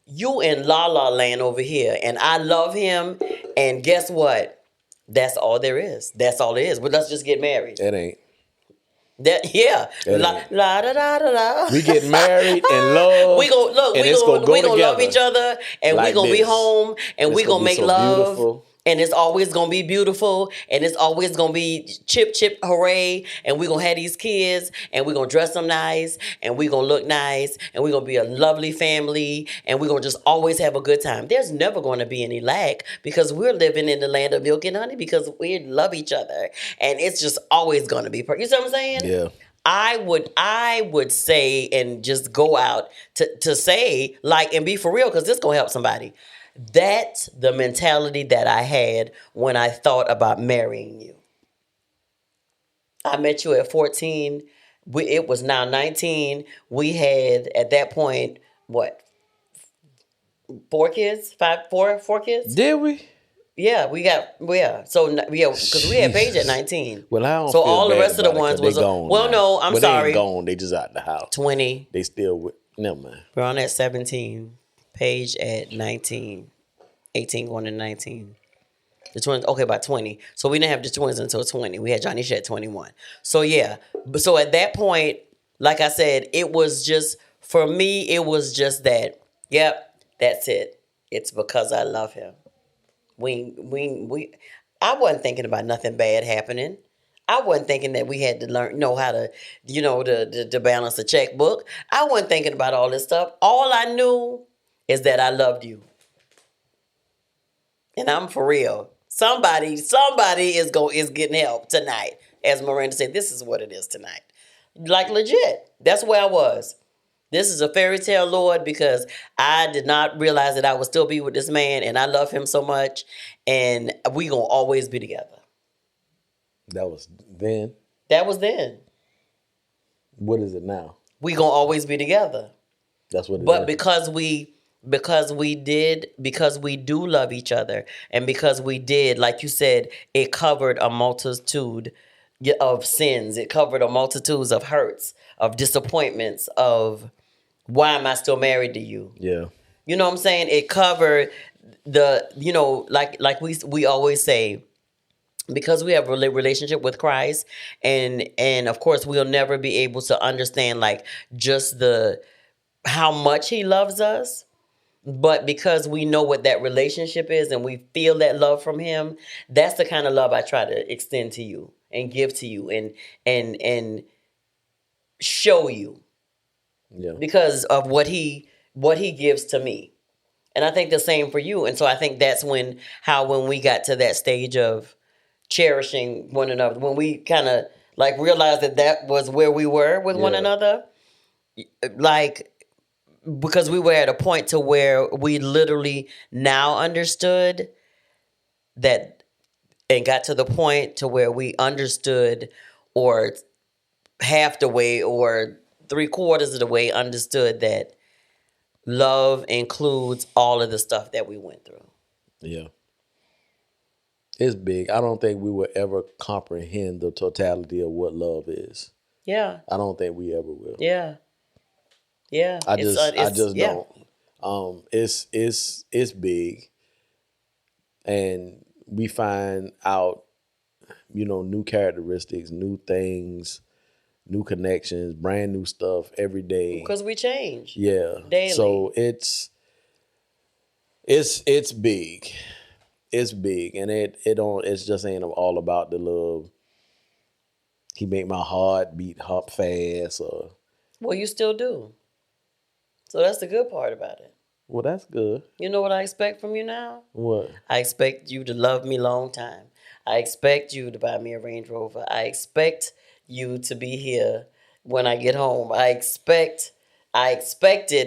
you in La La Land over here, and I love him. And guess what? That's all there is. That's all it is. But let's just get married. It ain't. That yeah, It la ain't. la da da da da. We get married and love. We gon' look. and We it's gon' go we gonna love together each other, and we like gonna be this. home, and It's we gonna gonna be make so love, beautiful. and it's always gonna be beautiful, and it's always gonna be chip chip hooray, and we gonna have these kids, and we gonna dress them nice, and we gonna look nice, and we gonna be a lovely family, and we gonna just always have a good time. There's never gonna be any lack, because we're living in the land of milk and honey, because we love each other, and it's just always gonna be. You see what I'm saying? Yeah. I would say, and just go out to say, like, and be for real, because this gonna help somebody. That's the mentality that I had when I thought about marrying you. I met you at 14. It was now 19. We had at that point what, 4 kids, four kids. Did we? Yeah, we got So yeah, because we had Paige at Jesus. 19. Well, I don't So feel all the bad rest of the about it, 'cause ones they was gone well, now. no, I'm Well, sorry. They ain't gone. They just out the house. 20. They still with. Never mind. We're on at 17. Paige at 19. 18 going to 19. The twins, okay, by 20. So we didn't have the twins until 20. We had Johnny at 21. So yeah. So at that point, like I said, it was just, for me, it was just that, yep, that's it. It's because I love him. I wasn't thinking about nothing bad happening. I wasn't thinking that we had to know how to, to balance a checkbook. I wasn't thinking about all this stuff. All I knew is that I loved you. And I'm for real. Somebody is getting help tonight. As Miranda said, this is what it is tonight. Like, legit. That's where I was. This is a fairy tale, Lord, because I did not realize that I would still be with this man, and I love him so much, and we gonna always be together. That was then. That was then. What is it now? We gonna always be together. That's what it is. But because we do love each other, and because we did, like you said, it covered a multitude of sins. It covered a multitude of hurts, of disappointments, of why am I still married to you? Yeah. You know what I'm saying? It covered the, like we always say, because we have a relationship with Christ, and of course we'll never be able to understand like just how much he loves us. But because we know what that relationship is and we feel that love from him, that's the kind of love I try to extend to you and give to you and show you. Yeah. Because of what he gives to me. And I think the same for you. And so I think that's when we got to that stage of cherishing one another, when we kind of like realized that was where we were with one another, like, because we were at a point to where we literally now understood that and got to the point to where we understood, or half the way or 3/4 of the way understood that love includes all of the stuff that we went through. Yeah. It's big. I don't think we will ever comprehend the totality of what love is. Yeah. I don't think we ever will. Yeah. Yeah. I just yeah. don't. It's big, and we find out, new characteristics, new things, new connections, brand new stuff every day. Because we change. Yeah. Daily. So it's big. It's big, and it's just ain't all about the love. He make my heart beat hop fast, or Well, you still do. So that's the good part about it. well, that's good. You know what I expect from you now? What? I expect you to love me long time. I expect you to buy me a Range Rover. I expect you to be here when I get home. I expected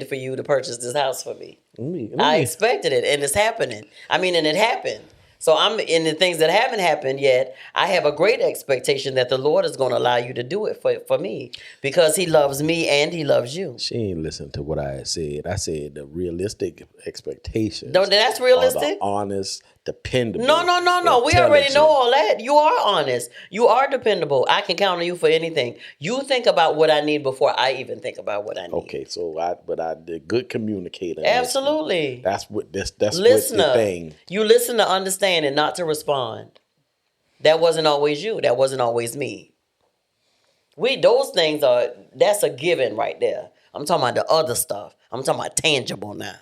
for you to purchase this house for me. I expected it, and it's happening. And it happened. So I'm in the things that haven't happened yet. I have a great expectation that the Lord is going to allow you to do it for me, because He loves me and He loves you. She ain't listened to what I said. I said the realistic expectations. No, that's realistic. Are the honest, dependable. No. We already know all that. You are honest. You are dependable. I can count on you for anything. You think about what I need before I even think about what I need. Okay, so I did good communicator. Absolutely. That's what that's Listener. what the thing. You listen to understand and not to respond. That wasn't always you. That wasn't always me. Those things that's a given right there. I'm talking about the other stuff. I'm talking about tangible now.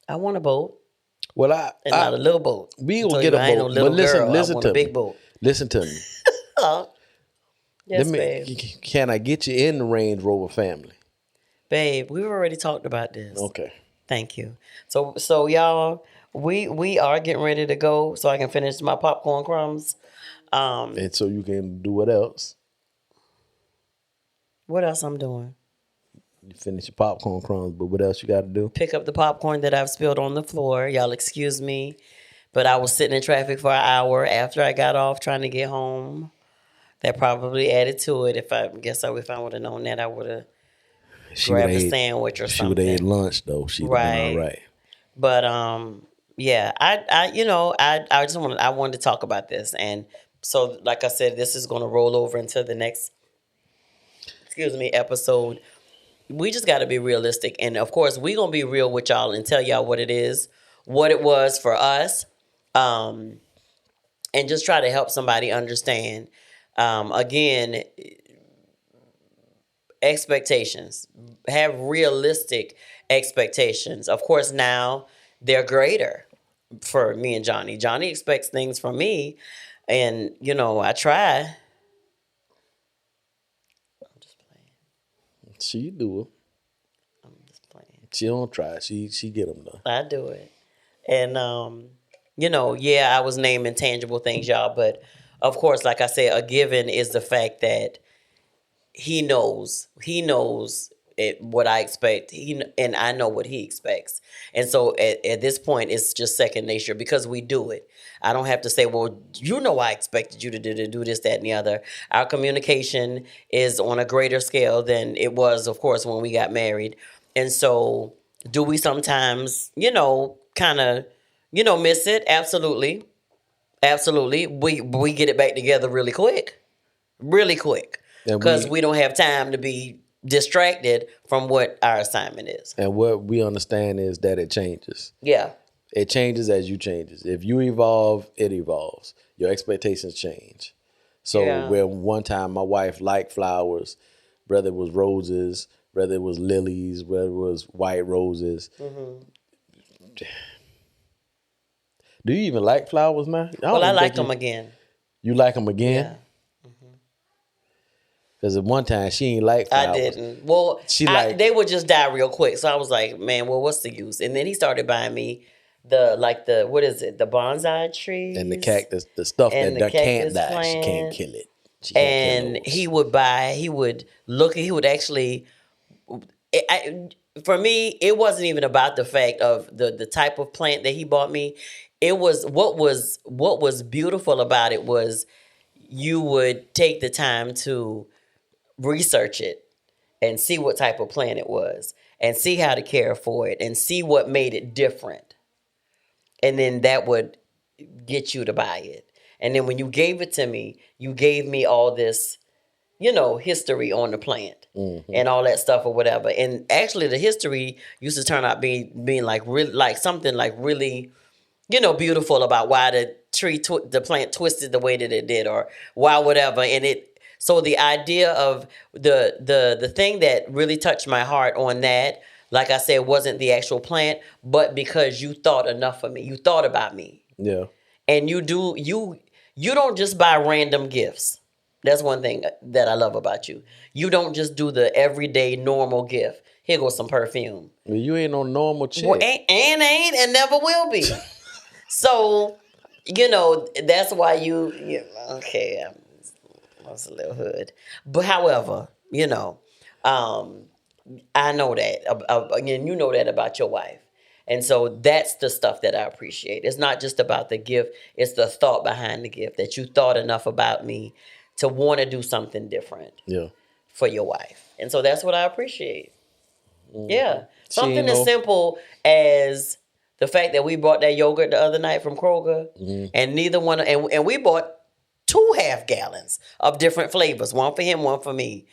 I want a boat. Well, not a little boat. We will get a boat. I ain't no little but listen, girl. listen I want to a big me. boat. Listen to me. Yes, babe. Can I get you in the Range Rover family? Babe, we've already talked about this. Okay. Thank you. So y'all, we are getting ready to go so I can finish my popcorn crumbs. And so you can do what else? What else I'm doing? You finish your popcorn crumbs, but what else you got to do? Pick up the popcorn that I've spilled on the floor. Y'all excuse me, but I was sitting in traffic for an hour after I got off trying to get home. That probably added to it. If I would have known that, I would have grabbed a sandwich or something. She would have ate lunch though. She'd have been all right. But yeah, I wanted to talk about this, and so like I said, this is going to roll over into the next, episode. We just got to be realistic, and of course, we're gonna be real with y'all and tell y'all what it is, what it was for us, and just try to help somebody understand. Again, expectations. Have realistic expectations. Of course, now they're greater for me and Johnny. Johnny expects things from me, and I try. I'm just playing. She do it. I'm just playing. She don't try. She get them done. I do it, and I was naming tangible things, y'all, but of course, like I said, a given is the fact that he knows what I expect. And I know what he expects. And so at this point, it's just second nature because we do it. I don't have to say, well, I expected you to do this, that, and the other. Our communication is on a greater scale than it was, of course, when we got married. And so do we sometimes, kind of, miss it? Absolutely. Absolutely. We get it back together really quick. Because we don't have time to be distracted from what our assignment is. And what we understand is that it changes. Yeah. It changes as you changes. If you evolve, it evolves. Your expectations change. So where one time my wife liked flowers, whether it was roses, whether it was lilies, whether it was white roses. Mm-hmm. Do you even like flowers now? I like them again. You like them again? Yeah. Because at one time she ain't like flowers. I didn't. Well, they would just die real quick. So I was like, man, well, what's the use? And then he started buying me the bonsai trees. And the cactus, the stuff that can't die. Plant. She can't kill it. He would actually, for me, it wasn't even about the fact of the type of plant that he bought me. it was what was beautiful about it was you would take the time to research it and see what type of plant it was and see how to care for it and see what made it different. And then that would get you to buy it. And then when you gave it to me, you gave me all this, history on the plant and all that stuff or whatever. And actually the history used to turn out being like really like something like really, beautiful about why the the plant twisted the way that it did or why whatever. So the idea of the thing that really touched my heart on that, like I said, wasn't the actual plant, but because you thought enough of me. You thought about me. Yeah. And you don't just buy random gifts. That's one thing that I love about you. You don't just do the everyday normal gift. Here goes some perfume. Well, you ain't no normal chick. Well, ain't and never will be. So, that's why okay, I was a little hood. But however, I know that. Again, you know that about your wife. And so that's the stuff that I appreciate. It's not just about the gift. It's the thought behind the gift, that you thought enough about me to want to do something different for your wife. And so that's what I appreciate. Yeah. Something as simple as the fact that we bought that yogurt the other night from Kroger, and neither one, and we bought 2 half gallons of different flavors, one for him, one for me.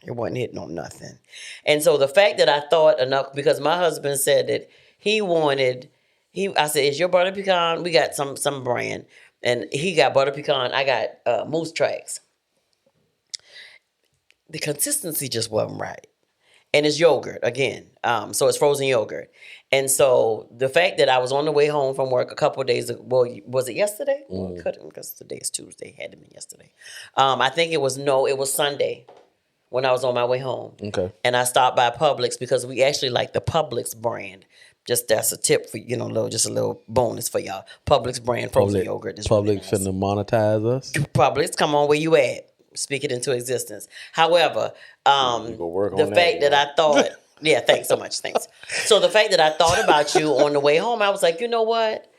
It wasn't hitting on nothing. And so the fact that I thought enough, because my husband said that I said, is your butter pecan? We got some brand. And he got butter pecan. I got Moose Tracks. The consistency just wasn't right. And it's yogurt, again. So it's frozen yogurt. And so the fact that I was on the way home from work a couple of days ago, well, was it yesterday? Well, it couldn't, because today is Tuesday. It had to be yesterday. I think it was Sunday when I was on my way home. Okay. And I stopped by Publix because we actually like the Publix brand. Just that's a tip for, just a little bonus for y'all. Publix brand frozen yogurt is Publix really nice. finna monetize us. Publix, come on, where you at? Speak it into existence. However, the fact that I thought, yeah, thanks so much, thanks. So the fact that I thought about you on the way home, I was like, you know what?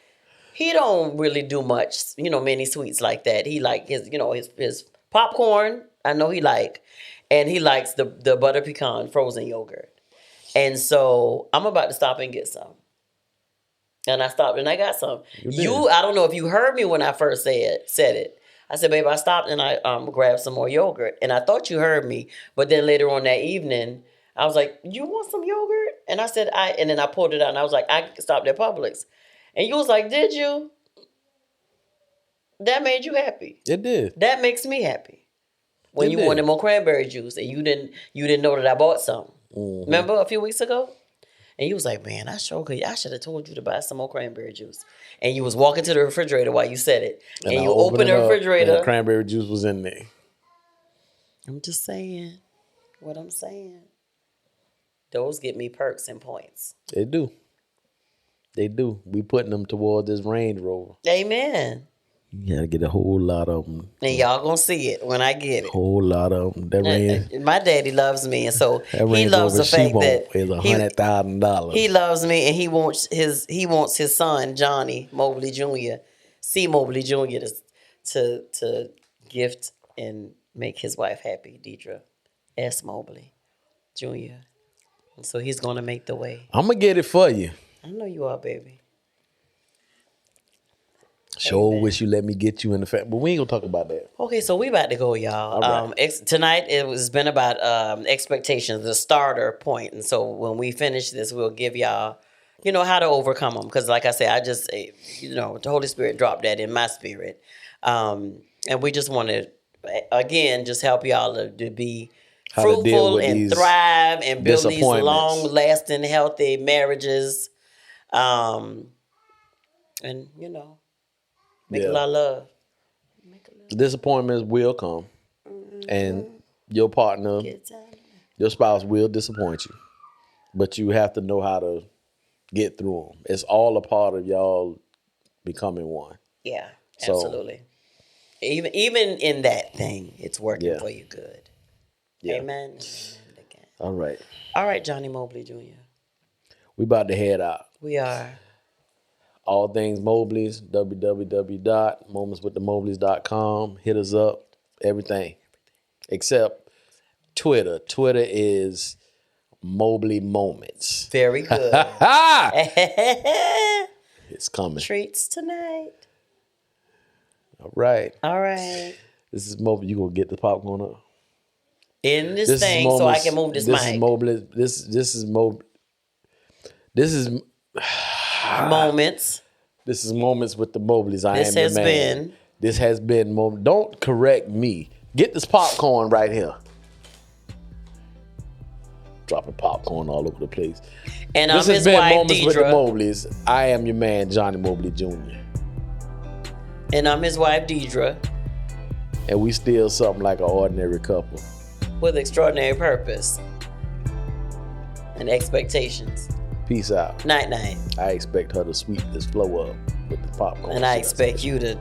He don't really do much, many sweets like that. He like his, his popcorn. I know he like, and he likes the butter pecan frozen yogurt. And so I'm about to stop and get some. And I stopped and I got some. I don't know if you heard me when I first said it. I said, babe, I stopped and I grabbed some more yogurt. And I thought you heard me. But then later on that evening, I was like, you want some yogurt? And I said, and then I pulled it out and I was like, I stopped at Publix. And you was like, did you? That made you happy. It did. That makes me happy. When you wanted more cranberry juice and you didn't know that I bought some. Mm-hmm. Remember a few weeks ago? And you was like, man, I should have told you to buy some more cranberry juice. And you was walking to the refrigerator while you said it. And you opened the refrigerator. And cranberry juice was in there. I'm just saying what I'm saying. Those get me perks and points. They do. We putting them toward this Range Rover. Amen. You gotta get a whole lot of them. And y'all gonna see it when I get it. Whole lot of them. That Range. My daddy loves me, and so he loves the fact that is $100,000. He loves me, and he wants his son Johnnie Mobley Jr. C. Mobley Jr. to gift and make his wife happy, Deirdra S. Mobley Jr. And so he's gonna make the way. I'm gonna get it for you. I know you are, baby. Sure wish you let me get you in the fact, but we ain't gonna talk about that. Okay, so we about to go, y'all. Right. Tonight it has been about expectations, the starter point, and so when we finish this, we'll give y'all, how to overcome them. Because, like I said, I just, the Holy Spirit dropped that in my spirit, and we just want to, again, just help y'all to be fruitful and thrive and build these long-lasting, healthy marriages, and Make a lot of love. Disappointments will come. And your partner, your spouse will disappoint you. But you have to know how to get through them. It's all a part of y'all becoming one. Yeah, absolutely. Even in that thing, it's working for you good. Yeah. Amen. All right. All right, Johnnie Mobley Jr. We about to head out. We are. All things Mobleys, www.momentswiththemobleys.com. Hit us up. Everything. Except Twitter. Twitter is Mobley Moments. Very good. It's coming. Treats tonight. All right. All right. This is Mobley. You gonna get the popcorn up? In this thing so I can move this mic. This is Mobley. This is Mobley. This is Moments. This is Moments with the Mobleys. This has been Don't correct me. Get this popcorn right here. Dropping popcorn all over the place. And this I'm has his been wife, Moments with the Deirdra. Mobleys. I am your man, Johnnie Mobley Jr. And I'm his wife, Deirdra. And we still something like an ordinary couple. With extraordinary purpose. And expectations. Peace out. Night, night. I expect her to sweep this flow up with the popcorn. And I expect you to...